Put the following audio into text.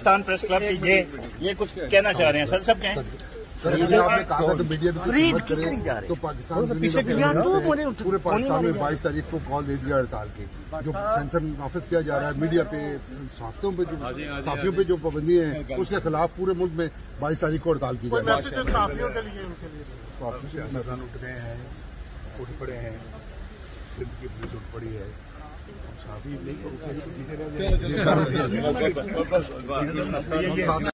Pakistan press club ये कुछ कहना चाह रहे हैं सर, सब कहें। जैसे आपने कहा था कि मीडिया में तो पाकिस्तान पूरे पाकिस्तान में 22 तारीख को कॉल दे दिया हड़ताल की, जो सेंसर ऑफिस किया जा रहा है मीडिया पे, साफियों पे जो पाबंदी है उसके खिलाफ पूरे मुल्क में 22 तारीख को हड़ताल की जाएगी। मैदान उठ गए हैं, उठ पड़े हैं, सिंध की पुलिस उठ पड़ी है, साफी नहीं